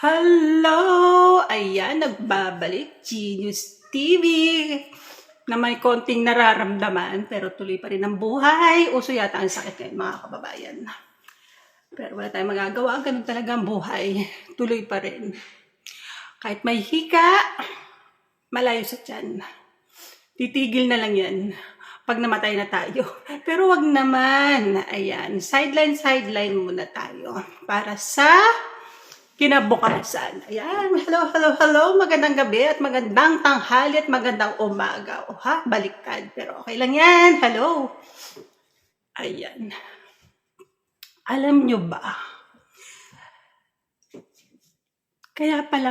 Hello! Ayan, nagbabalik Genius TV na may konting nararamdaman pero tuloy pa rin ang buhay. Uso yata ang sakit ngayon mga kababayan. Pero wala tayong magagawa, ganun talaga ang buhay. Tuloy pa rin. Kahit may hika, malayo sa tiyan. Titigil na lang yan pag namatay na tayo. Pero wag naman. Ayan, sideline muna tayo para sa kinabukasan. Ayan, hello. Magandang gabi at magandang tanghali at magandang umaga. O ha, baliktad. Pero okay lang yan. Hello. Ayan. Alam nyo ba? Kaya pala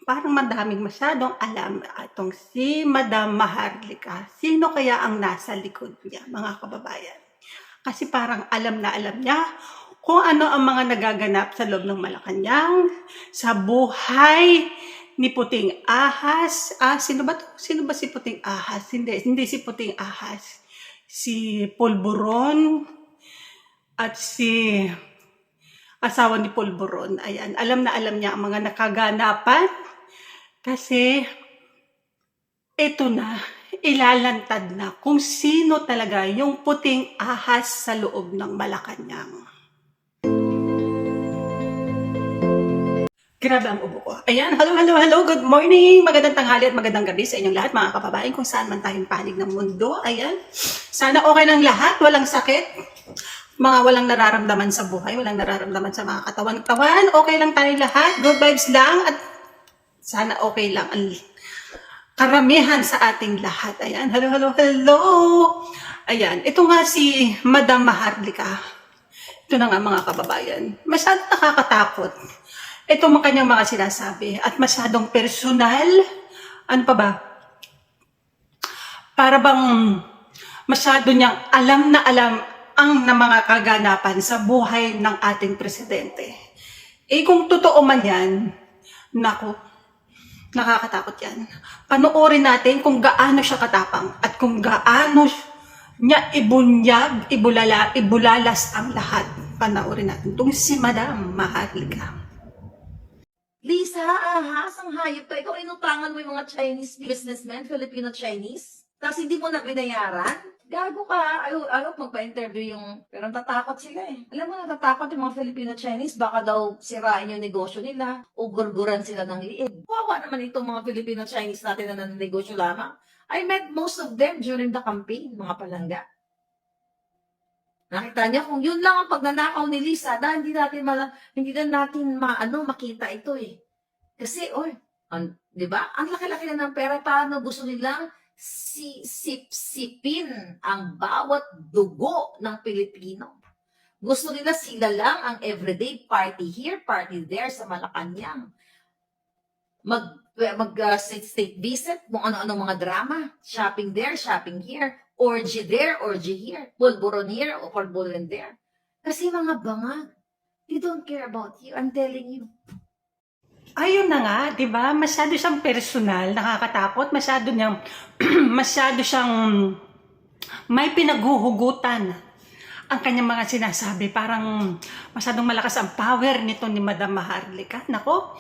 parang masyadong alam atong si Madam Maharlika. Sino kaya ang nasa likod niya, mga kababayan? Kasi parang alam na alam niya kung ano ang mga nagaganap sa loob ng Malacanang, sa buhay ni Puting Ahas. Sino ba to? Sino ba si Puting Ahas? Hindi si Puting Ahas. Si Polvoron at si asawa ni Polvoron. Ayan, alam na alam niya ang mga nakaganapan kasi ito na, ilalantad na kung sino talaga yung Puting Ahas sa loob ng Malacanang. Grabe ang ubo ko. Ayan, hello. Good morning. Magandang tanghali at magandang gabi sa inyong lahat, mga kababayan, kung saan man tayong panig ng mundo. Ayan. Sana okay lang lahat, walang sakit. Mga walang nararamdaman sa buhay, walang nararamdaman sa mga katawan-kawan. Okay lang tayo lahat. Good vibes lang at sana okay lang ang karamihan sa ating lahat. Ayan, hello. Ayan, ito nga si Madam Maharlika. Ito na nga mga kababayan. Masyadong nakakatakot itong kanyang mga sinasabi at masyadong personal. Ano pa ba? Para bang masyado niyang alam na alam ang na mga kaganapan sa buhay ng ating presidente. Kung totoo man yan, naku, nakakatakot yan. Panoorin natin kung gaano siya katapang at kung gaano niya ibulalas ang lahat. Panoorin natin itong si Madam Maharlika. Lisa, ahas, ang hayop ka. Ikaw inutangan mo yung mga Chinese businessmen, Filipino-Chinese, tapos hindi mo na binayaran? Gago ka. Ayaw magpa-interview yung... Pero natatakot sila eh. Alam mo, natatakot yung mga Filipino-Chinese, baka daw sirain yung negosyo nila o gurguran sila ng liig. Wawa naman itong mga Filipino-Chinese natin na nanegosyo lamang. I met most of them during the campaign, mga palangga. Nakita niya kung yun lang ang pagnanakaw ni Lisa, dahil hindi na natin makita ito eh. Kasi, di ba? Ang laki-laki na ng pera, paano gusto nilang sipsipin ang bawat dugo ng Pilipino. Gusto nila sila lang ang everyday party here, party there sa Malacanang. State visit, kung ano-ano mga drama, shopping there, shopping here, orgy there, orgy here, pulburon here, o pulburon there. Kasi mga bangag, they don't care about you, I'm telling you. Ayun na nga, 'di ba? Masyado siyang personal, nakakatakot, masyado siyang may pinaghuhugutan ang kanyang mga sinasabi. Parang masyadong malakas ang power nito ni Madam Maharlika. Nako,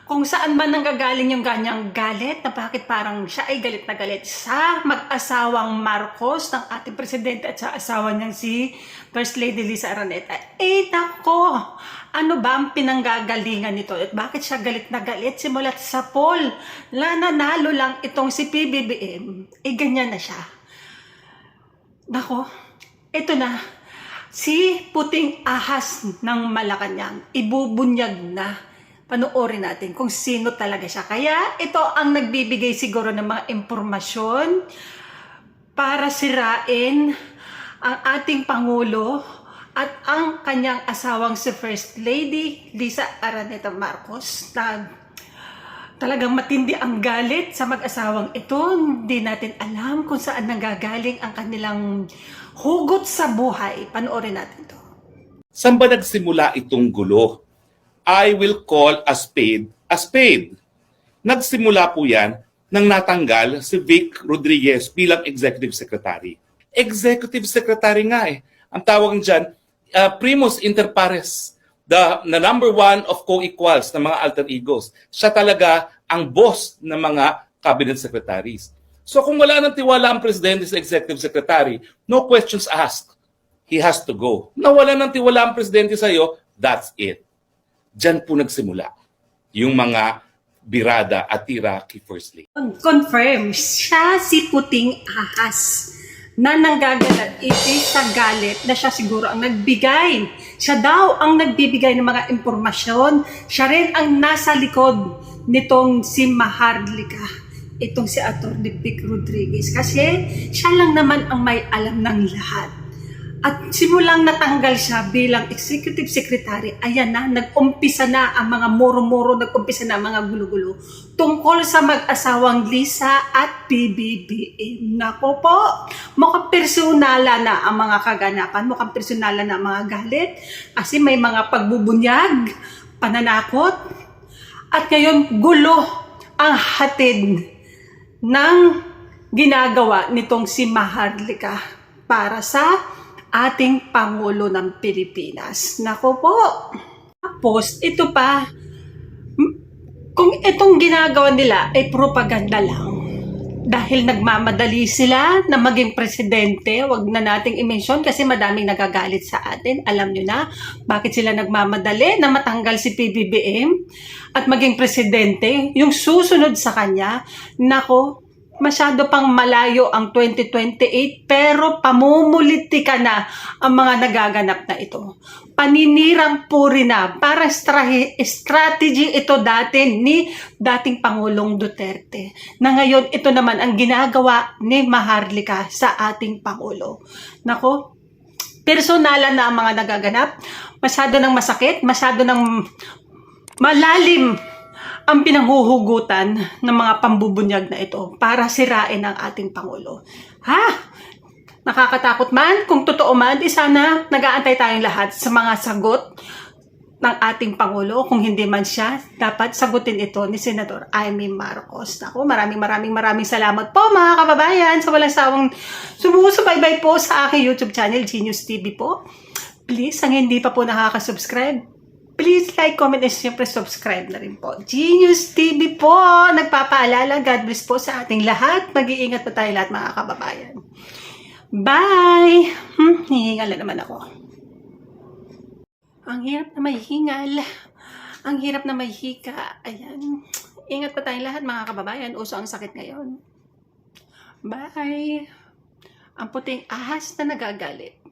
kung saan ba nanggagaling yung ganyang galit na bakit parang siya ay galit na galit sa mag-asawang Marcos ng ating presidente at sa asawa niyang si First Lady Lisa Araneta. Nako, ano ba ang pinanggagalingan nito at bakit siya galit na galit simulat sa poll? Nanalo lang itong si PBBM, ganyan na siya. Nako, ito na, si Puting Ahas ng Malacanang, ibubunyag na. Panoorin natin kung sino talaga siya. Kaya ito ang nagbibigay siguro ng mga impormasyon para sirain ang ating Pangulo at ang kanyang asawang si First Lady Lisa Araneta Marcos na talagang matindi ang galit sa mag-asawang ito. Hindi natin alam kung saan nanggagaling ang kanilang hugot sa buhay. Panoorin natin ito. Saan ba nagsimula itong gulo? I will call a spade a spade. Nagsimula po yan nang natanggal si Vic Rodriguez bilang Executive Secretary. Executive Secretary nga eh. Ang tawag dyan, primus inter pares. the number one of co-equals ng mga alter egos. Siya talaga ang boss ng mga cabinet secretaries. So kung wala nang tiwala ang presidente sa executive secretary, no questions asked. He has to go. Nawala ng tiwala ang presidente sa iyo, that's it. Diyan po nagsimula yung mga birada at tira kay First Lady. Confirm, siya si puting ahas na nanggagalat iti sa galit na siya siguro ang nagbigay. Siya daw ang nagbibigay ng mga impormasyon. Siya rin ang nasa likod nitong si Maharlika, itong si Atty. Vic Rodriguez. Kasi siya lang naman ang may alam ng lahat. At simulang natanggal siya bilang executive secretary, ayan na, nag-umpisa na ang mga muro-muro, nag-umpisa na ang mga gulo-gulo tungkol sa mag-asawang Lisa at PBBM. Nako po, mukhang personala na ang mga kaganapan, mukhang personala na ang mga galit, kasi may mga pagbubunyag, pananakot, at ngayon gulo ang hatid ng ginagawa nitong si Maharlika para sa ating Pangulo ng Pilipinas. Nako po. Tapos, ito pa, kung itong ginagawa nila ay propaganda lang, dahil nagmamadali sila na maging presidente, wag na nating i-mention kasi madaming nagagalit sa atin. Alam nyo na bakit sila nagmamadali na matanggal si PBBM at maging presidente. Yung susunod sa kanya, nako, masyado pang malayo ang 2028 pero pamumulitika na ang mga nagaganap na ito. Paninirang puri na para strategy ito dati ni dating Pangulong Duterte. Na ngayon ito naman ang ginagawa ni Maharlika sa ating Pangulo. Nako, personalan na ang mga nagaganap. Masyado ng masakit, masyado ng malalim ang pinanghuhugutan ng mga pambubunyag na ito para sirain ang ating Pangulo. Ha? Nakakatakot man, kung totoo man, di sana nag-aantay tayong lahat sa mga sagot ng ating Pangulo. Kung hindi man siya, dapat sagutin ito ni Senador Amy Marcos. Ako, maraming salamat po mga kababayan sa walang sawang sumusubaybay po sa aking YouTube channel, Genius TV po. Please, ang hindi pa po nakaka-subscribe, please like, comment, and syempre subscribe na rin po. Genius TV po, nagpapaalala. God bless po sa ating lahat. Mag-iingat po tayo lahat mga kababayan. Bye! Hihingal na naman ako. Ang hirap na may hingal. Ang hirap na may hika. Ayan. Ingat po tayo lahat mga kababayan. Uso ang sakit ngayon. Bye! Ang puting ahas na nagagalit.